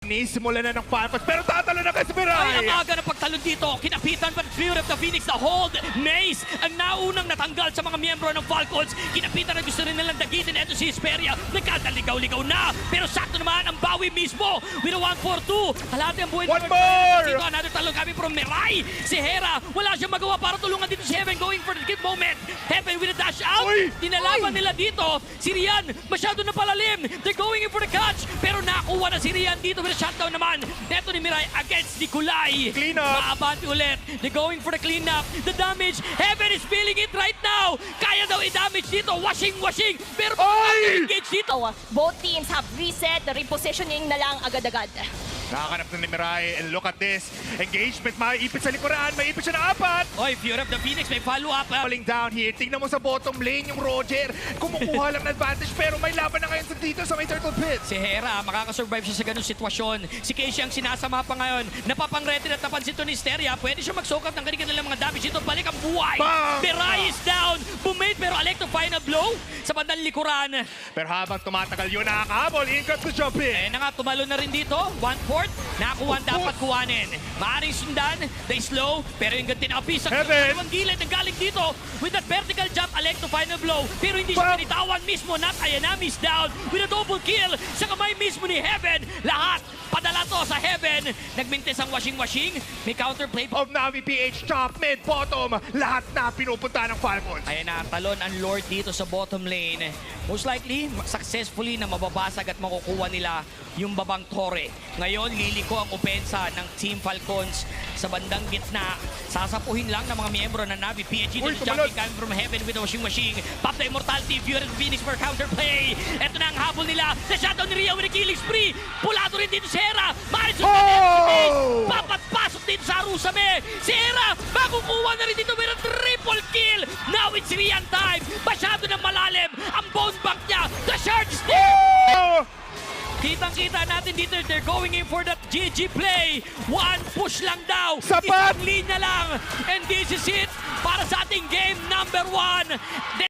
Simula na ng Falcons, pero tatalo na kay Mirai! Ay, ang aga ng pagtalon dito. Kinapitan pa ng Fury of the Phoenix na hold. Mace, ang naunang natanggal sa mga miyembro ng Falcons. Kinapitan na gusto rin nilang dagitin. Eto si Hesperia. Nagkataligaw-ligaw na. Pero sakto naman ang bawi mismo. With a 1-4-2. Halati ang buhay. One more! Dito, another talon kami from Mirai. Si Hera, wala siyang magawa para tulungan dito si Heaven going for the gift moment. Heaven with a dash out. Uy! Tinalaban nila dito. Si Rian, masyado na palalim. They're going in for the catch. Pero nakuha na si Rian dito with a shutdown naman. Neto ni Mirai against Nikolai. Clean up. Maabanti ulit. They're going for the cleanup. The damage. Heaven is feeling it right now. Kaya daw i-damage dito. Washing. Pero engage dito. Both teams have reset, the repositioning na lang agad-agad. Nakakanap na ni Mirai, and look at this. Engagement, maiipit sa likuran, maiipit siya na 4. Oy, Fury of the Phoenix may follow-up. Falling down here, tingnan mo sa bottom lane yung Roger. Kumukuha lang ng advantage, pero may laban na ngayon dito sa may turtle pit. Si Hera, makakasurvive siya sa ganung sitwasyon. Si Casey ang sinasama pa ngayon. Napapang-ready at napansin to ni Steria. Pwede siya magsukat ng kanilang mga damage dito. Balik ang buhay. Bang! Mirai is down. Bumate pero Alecto final blow sa bandang likuran. Pero habang tumatagal yun, nakakahabol, ingat to jump in. Eh na nga, tumalo na rin dito. 1-4. Nakakuha ang dapat kuhanin. Maaring sundan. They slow. Pero yung ganti na apis. Ang Heaven! dalawang gilid ang galing dito. With that vertical jump, Alecto final blow. Pero hindi siya Bang! pinitawan mismo. Not Ayanami is down. With a double kill. Sa kamay mismo ni Heaven. Lahat. Padala to sa Heaven. Nagmintis ang washing. May counterplay. Of Navi PH, top, mid, bottom, lahat na pinupunta ng Falcons. Ayan na, talon ang Lord dito sa bottom lane. Most likely, successfully na mababasag at makukuha nila yung babang Torre. Ngayon, liliko ang opensa ng Team Falcons sa bandang gitna. Sasapuhin lang ng mga miyembro ng Navi PH. Uy, Dito tumalon! jumping coming from Heaven with a washing. Pop the Immortality, Fury of Phoenix for counterplay. Ito na ang habol nila. Na-shutdown ni Rhea with a killing spree. Pulado rin dito si Hera. Marisol Oh! papasok dito sa Arusame. Si Hera, makukuha na rin dito with a triple kill. Now it's Rian time. Masyado na malalim ang bone bank niya. The shard is there. Oh! Kitang-kita natin dito, they're going in for that GG play. One push lang daw. Sapat! Isang linya lang. And this is it para sa ating game number 1.